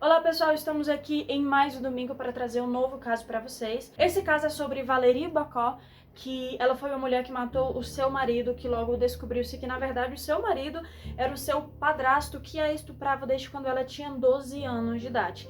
Olá pessoal, estamos aqui em mais um domingo para trazer um novo caso para vocês. Esse caso é sobre Valérie Bacot, que ela foi uma mulher que matou o seu marido, que logo descobriu-se que na verdade o seu marido era o seu padrasto, que a estuprava desde quando ela tinha 12 anos de idade.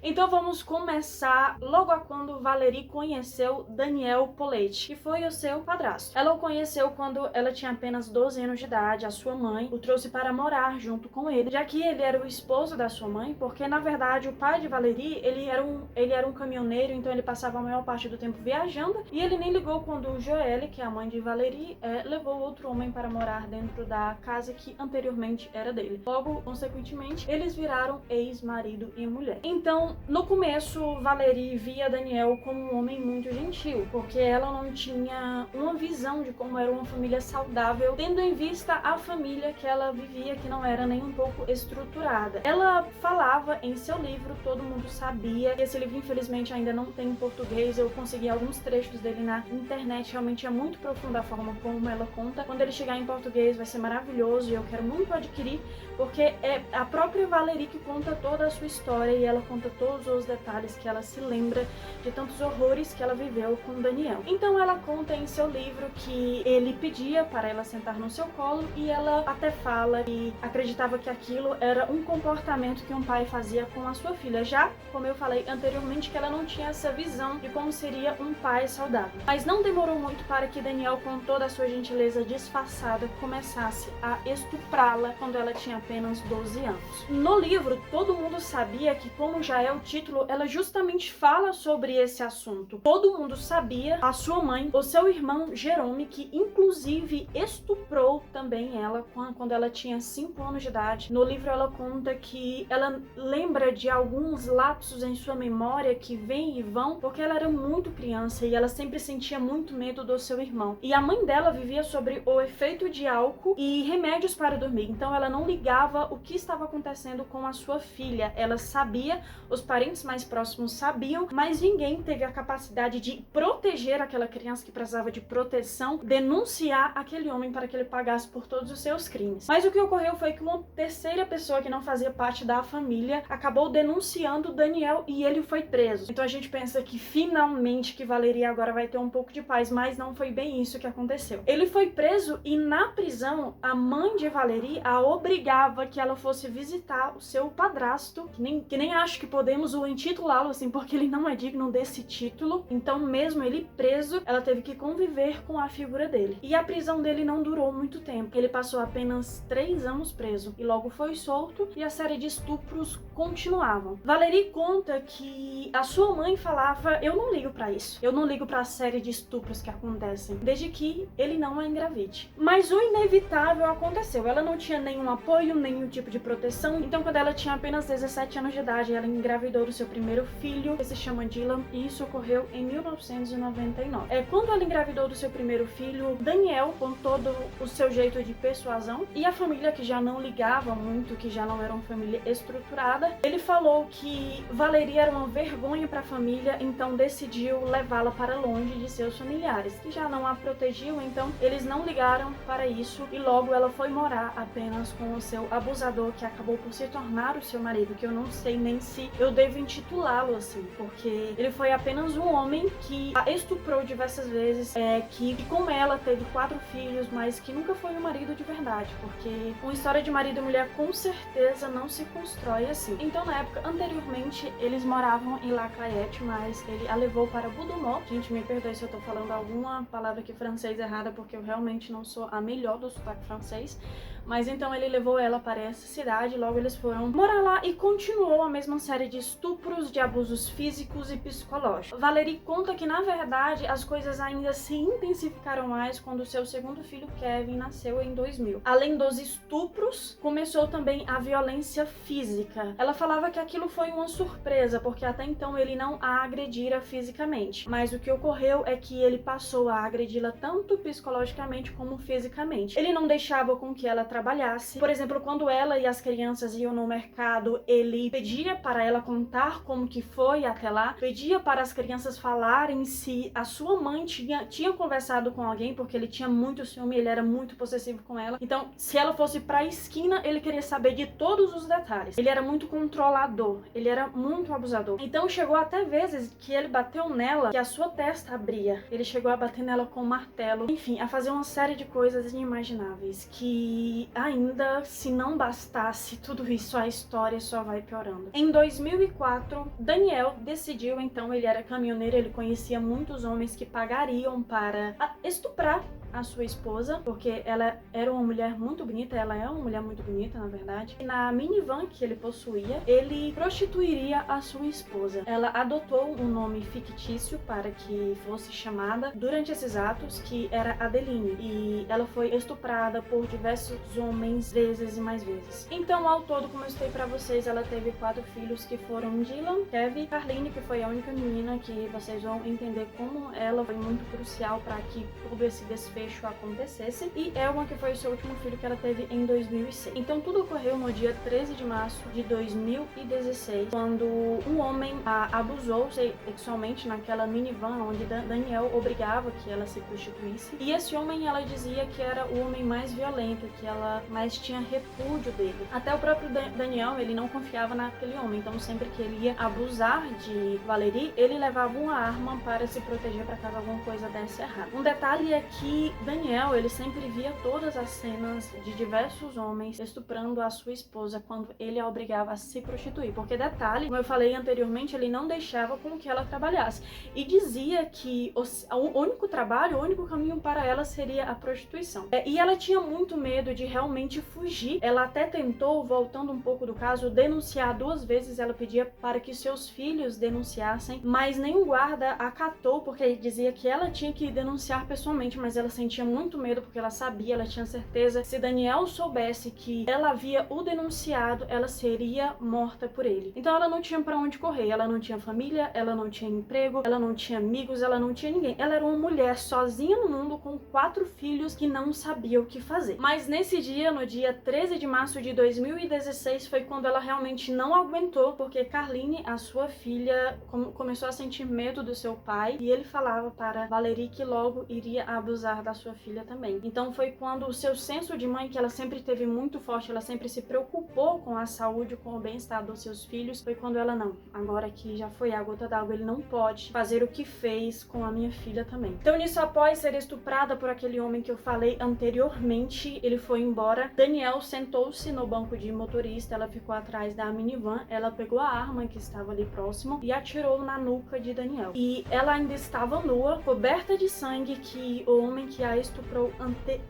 Então vamos começar logo a quando Valérie conheceu Daniel Poletti, que foi o seu padrasto. Ela o conheceu quando ela tinha apenas 12 anos de idade. A sua mãe o trouxe para morar junto com ele, já que ele era o esposo da sua mãe, porque na verdade o pai de Valérie, ele era um caminhoneiro, então ele passava a maior parte do tempo viajando, e ele nem ligou quando Joelle, que é a mãe de Valérie, levou outro homem para morar dentro da casa que anteriormente era dele. Logo, consequentemente, eles viraram ex-marido e mulher. Então, no começo, Valérie via Daniel como um homem muito gentil, porque ela não tinha uma visão de como era uma família saudável, tendo em vista a família que ela vivia, que não era nem um pouco estruturada. Ela falava em seu livro, todo mundo sabia. Esse livro, infelizmente, ainda não tem em português. Eu consegui alguns trechos dele na internet. Realmente é muito profunda a forma como ela conta. Quando ele chegar em português, vai ser maravilhoso e eu quero muito adquirir, porque é a própria Valérie que conta toda a sua história e ela conta todos os detalhes que ela se lembra de tantos horrores que ela viveu com Daniel. Então ela conta em seu livro que ele pedia para ela sentar no seu colo e ela até fala que acreditava que aquilo era um comportamento que um pai fazia com a sua filha, já como eu falei anteriormente, que ela não tinha essa visão de como seria um pai saudável. Mas não demorou muito para que Daniel, com toda a sua gentileza disfarçada, começasse a estuprá-la quando ela tinha apenas 12 anos. No livro, todo mundo sabia que, como já é o título, ela justamente fala sobre esse assunto. Todo mundo sabia, a sua mãe, o seu irmão Jerome, que inclusive estuprou também ela quando ela tinha 5 anos de idade. No livro ela conta que ela lembra de alguns lapsos em sua memória que vêm e vão, porque ela era muito criança e ela sempre sentia muito medo do seu irmão. E a mãe dela vivia sobre o efeito de álcool e remédios para dormir, então ela não ligava o que estava acontecendo com a sua filha. Ela sabia, os parentes mais próximos sabiam, mas ninguém teve a capacidade de proteger aquela criança que precisava de proteção, denunciar aquele homem para que ele pagasse por todos os seus crimes. Mas o que ocorreu foi que uma terceira pessoa que não fazia parte da família acabou denunciando Daniel e ele foi preso. Então a gente pensa que finalmente que Valérie agora vai ter um pouco de paz, mas não foi bem isso que aconteceu. Ele foi preso e na prisão a mãe de Valérie a obrigava que ela fosse visitar o seu padrasto, que nem acho que podemos o intitulá-lo assim, porque ele não é digno desse título. Então mesmo ele preso, ela teve que conviver com a figura dele. E a prisão dele não durou muito tempo. Ele passou apenas 3 anos preso e logo foi solto e a série de estupros continuavam. Valérie conta que a sua mãe falava: eu não ligo pra isso, eu não ligo pra série de estupros que acontecem, desde que ele não a engravide. Mas o inevitável aconteceu. Ela não tinha nenhum apoio, nenhum tipo de proteção. Então quando ela tinha apenas 17 anos de idade, ela engravidou do seu primeiro filho, que se chama Dylan, e isso ocorreu em 1999. Quando ela engravidou do seu primeiro filho, Daniel, com todo o seu jeito de persuasão, e a família que já não ligava muito, que já não era uma família estruturada, ele falou que Valérie era uma vergonha para a família, então decidiu levá-la para longe de seus familiares, que já não a protegiam. Então eles não ligaram para isso e logo ela foi morar apenas com o seu abusador, que acabou por se tornar o seu marido, que eu não sei nem se eu devo intitulá-lo assim, porque ele foi apenas um homem que a estuprou diversas vezes, que com ela teve 4 filhos, mas que nunca foi um marido de verdade, porque uma história de marido e mulher com certeza não se constrói assim. Então na época, anteriormente, eles moravam em Lafayette, mas ele a levou para Boudumont. Gente, me perdoe se eu tô falando alguma palavra aqui francês errada, porque eu realmente não sou a melhor do sotaque francês. Mas então ele levou ela para essa cidade, logo eles foram morar lá e continuou a mesma série de estupros, de abusos físicos e psicológicos. Valérie conta que, na verdade, as coisas ainda se intensificaram mais quando seu segundo filho, Kevin, nasceu em 2000. Além dos estupros, começou também a violência física. Ela falava que aquilo foi uma surpresa, porque até então ele não a agredira fisicamente. Mas o que ocorreu é que ele passou a agredi-la tanto psicologicamente como fisicamente. Ele não deixava com que ela trabalhasse. Por exemplo, quando ela e as crianças iam no mercado, ele pedia para ela contar como que foi até lá, pedia para as crianças falarem se a sua mãe tinha conversado com alguém, porque ele tinha muito ciúme, ele era muito possessivo com ela. Então, se ela fosse pra esquina, ele queria saber de todos os detalhes. Ele era muito controlador, ele era muito abusador. Então, chegou até vezes que ele bateu nela, que a sua testa abria. Ele chegou a bater nela com um martelo. Enfim, a fazer uma série de coisas inimagináveis, que ainda, se não bastasse tudo isso, a história só vai piorando. Em 2004, Daniel decidiu, então, ele era caminhoneiro, ele conhecia muitos homens que pagariam para estuprar a sua esposa, porque ela era uma mulher muito bonita, ela é uma mulher muito bonita, na verdade. E na minivan que ele possuía, ele prostituiria a sua esposa. Ela adotou um nome fictício para que fosse chamada durante esses atos, que era Adeline, e ela foi estuprada por diversos homens, vezes e mais vezes. Então, ao todo, como eu citei pra vocês, ela teve 4 filhos, que foram Dylan, Kevin, Carline, que foi a única menina, que vocês vão entender como ela foi muito crucial para que todo esse desfecho acontecesse, e Elma, que foi o seu último filho, que ela teve em 2006. Então tudo ocorreu no dia 13 de março de 2016, quando um homem a abusou sexualmente naquela minivan onde Daniel obrigava que ela se prostituísse, e esse homem, ela dizia que era o homem mais violento, que ela mais tinha repúdio dele. Até o próprio Daniel, ele não confiava naquele homem, então sempre que ele ia abusar de Valerie, ele levava uma arma para se proteger, para caso alguma coisa desse errado. Um detalhe é que Daniel, ele sempre via todas as cenas de diversos homens estuprando a sua esposa quando ele a obrigava a se prostituir, porque detalhe, como eu falei anteriormente, ele não deixava com que ela trabalhasse, e dizia que o único trabalho, o único caminho para ela seria a prostituição. E ela tinha muito medo de realmente fugir. Ela até tentou, voltando um pouco do caso, denunciar 2 vezes. Ela pedia para que seus filhos denunciassem, mas nenhum guarda acatou, porque ele dizia que ela tinha que denunciar pessoalmente, mas ela sentia muito medo, porque ela sabia, ela tinha certeza, se Daniel soubesse que ela havia o denunciado, ela seria morta por ele. Então ela não tinha pra onde correr, ela não tinha família, ela não tinha emprego, ela não tinha amigos, ela não tinha ninguém. Ela era uma mulher sozinha no mundo com 4 filhos que não sabia o que fazer. Mas nesse dia, no dia 13 de março de 2016, foi quando ela realmente não aguentou, porque Carline, a sua filha, começou a sentir medo do seu pai, e ele falava para Valerie que logo iria abusar da sua filha também. Então foi quando o seu senso de mãe, que ela sempre teve muito forte, ela sempre se preocupou com a saúde, com o bem-estar dos seus filhos, foi quando ela, não, agora que já foi a gota d'água, ele não pode fazer o que fez com a minha filha também. Então nisso, após ser estuprada por aquele homem que eu falei anteriormente, ele foi embora. Daniel sentou-se no banco de motorista, ela ficou atrás da minivan, ela pegou a arma que estava ali próximo e atirou na nuca de Daniel. E ela ainda estava nua, coberta de sangue, que o homem que a estuprou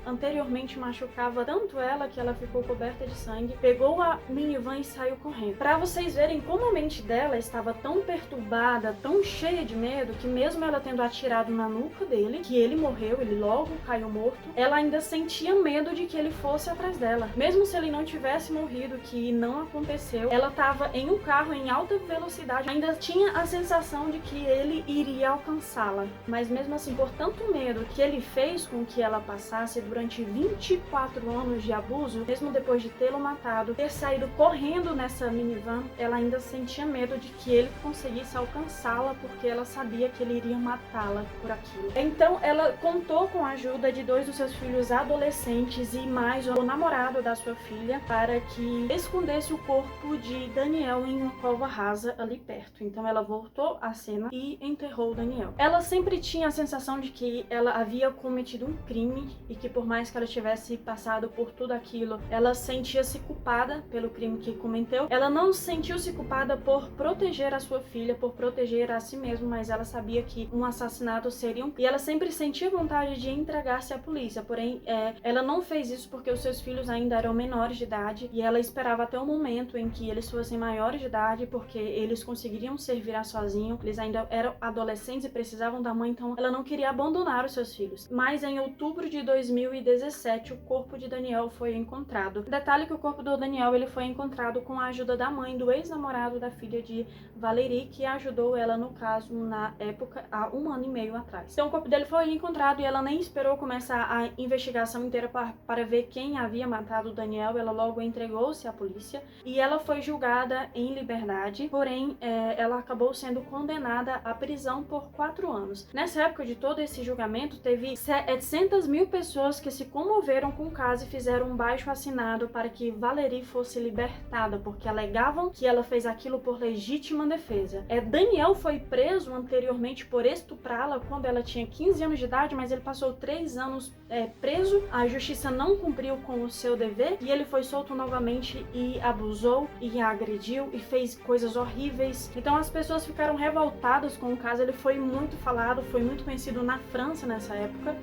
anteriormente machucava tanto ela que ela ficou coberta de sangue, pegou a minivan e saiu correndo. Pra vocês verem como a mente dela estava tão perturbada, tão cheia de medo, que mesmo ela tendo atirado na nuca dele, que ele morreu, ele logo caiu morto, ela ainda sentia medo de que ele fosse atrás dela. Mesmo se ele não tivesse morrido, que não aconteceu, ela estava em um carro em alta velocidade, ainda tinha a sensação de que ele iria alcançá-la. Mas mesmo assim, por tanto medo que ele fez com que ela passasse durante 24 anos de abuso, mesmo depois de tê-lo matado, ter saído correndo nessa minivan, ela ainda sentia medo de que ele conseguisse alcançá-la, porque ela sabia que ele iria matá-la por aquilo. Então ela contou com a ajuda de 2 dos seus filhos adolescentes e mais o namorado da sua filha, para que escondesse o corpo de Daniel em uma cova rasa ali perto. Então ela voltou à cena e enterrou Daniel. Ela sempre tinha a sensação de que ela havia cometido um crime, e que por mais que ela tivesse passado por tudo aquilo, ela sentia-se culpada pelo crime que cometeu. Ela não sentiu-se culpada por proteger a sua filha, por proteger a si mesma, mas ela sabia que um assassinato seria e ela sempre sentia vontade de entregar-se à polícia. Porém, ela não fez isso porque os seus filhos ainda eram menores de idade, e ela esperava até o momento em que eles fossem maiores de idade, porque eles conseguiriam se virar sozinhos. Eles ainda eram adolescentes e precisavam da mãe, então ela não queria abandonar os seus filhos. Mas Mas em outubro de 2017, o corpo de Daniel foi encontrado. Detalhe que o corpo do Daniel ele foi encontrado com a ajuda da mãe do ex-namorado da filha de Valerie, que ajudou ela no caso na época, há 1 ano e meio atrás. Então o corpo dele foi encontrado e ela nem esperou começar a investigação inteira para ver quem havia matado o Daniel. Ela logo entregou-se à polícia e ela foi julgada em liberdade, porém ela acabou sendo condenada à prisão por 4 anos. Nessa época de todo esse julgamento, teve 700 mil pessoas que se comoveram com o caso e fizeram um baixo-assinado para que Valerie fosse libertada, porque alegavam que ela fez aquilo por legítima defesa. Daniel foi preso anteriormente por estuprá-la quando ela tinha 15 anos de idade, mas ele passou 3 anos preso. A justiça não cumpriu com o seu dever e ele foi solto novamente e abusou e agrediu e fez coisas horríveis. Então as pessoas ficaram revoltadas com o caso. Ele foi muito falado, foi muito conhecido na França nessa época,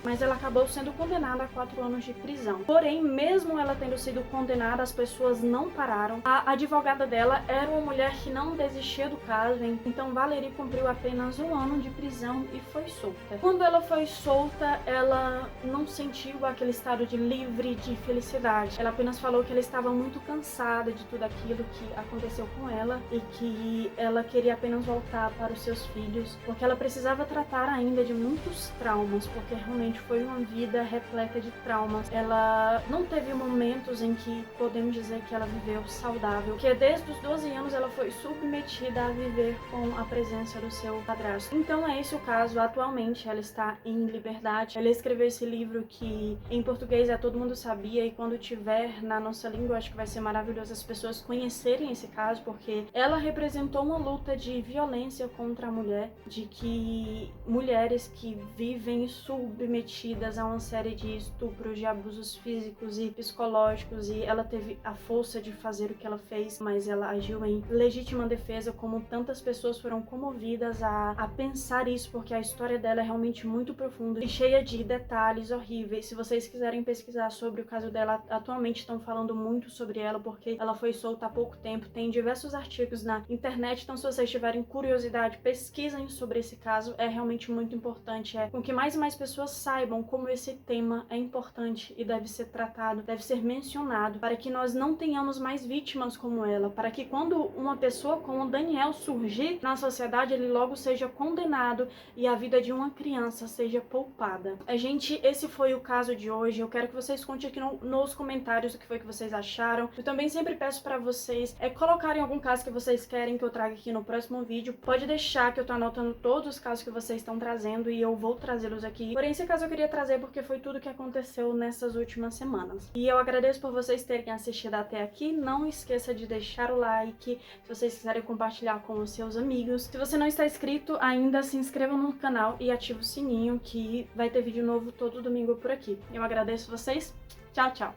mas ela acabou sendo condenada a 4 anos de prisão. Porém, mesmo ela tendo sido condenada, as pessoas não pararam. A advogada dela era uma mulher que não desistia do caso, então Valerie cumpriu apenas 1 ano de prisão e foi solta. Quando ela foi solta, ela não sentiu aquele estado de livre, de felicidade. Ela apenas falou que ela estava muito cansada de tudo aquilo que aconteceu com ela e que ela queria apenas voltar para os seus filhos, porque ela precisava tratar ainda de muitos traumas, porque realmente foi uma vida repleta de traumas. Ela não teve momentos em que podemos dizer que ela viveu saudável, porque desde os 12 anos ela foi submetida a viver com a presença do seu padrasto. Então é esse o caso. Atualmente ela está em liberdade. Ela escreveu esse livro que em português Todo Mundo Sabia, e quando tiver na nossa língua, acho que vai ser maravilhoso as pessoas conhecerem esse caso, porque ela representou uma luta de violência contra a mulher, de que mulheres que vivem submetidas a uma série de estupros, de abusos físicos e psicológicos, e ela teve a força de fazer o que ela fez, mas ela agiu em legítima defesa, como tantas pessoas foram comovidas a pensar isso, porque a história dela é realmente muito profunda e cheia de detalhes horríveis. Se vocês quiserem pesquisar sobre o caso dela, atualmente estão falando muito sobre ela, porque ela foi solta há pouco tempo, tem diversos artigos na internet, então se vocês tiverem curiosidade, pesquisem sobre esse caso, é realmente muito importante, com que mais e mais pessoas saibam como esse tema é importante e deve ser tratado, deve ser mencionado, para que nós não tenhamos mais vítimas como ela, para que quando uma pessoa como Daniel surgir na sociedade, ele logo seja condenado e a vida de uma criança seja poupada. Gente, esse foi o caso de hoje. Eu quero que vocês contem aqui nos comentários o que foi que vocês acharam. Eu também sempre peço para vocês colocarem algum caso que vocês querem que eu traga aqui no próximo vídeo. Pode deixar que eu tô anotando todos os casos que vocês estão trazendo e eu vou trazê-los aqui. Porém, esse caso eu queria trazer porque foi tudo que aconteceu nessas últimas semanas. E eu agradeço por vocês terem assistido até aqui. Não esqueça de deixar o like, se vocês quiserem compartilhar com os seus amigos. Se você não está inscrito ainda, se inscreva no canal e ative o sininho, que vai ter vídeo novo todo domingo por aqui. Eu agradeço vocês. Tchau, tchau!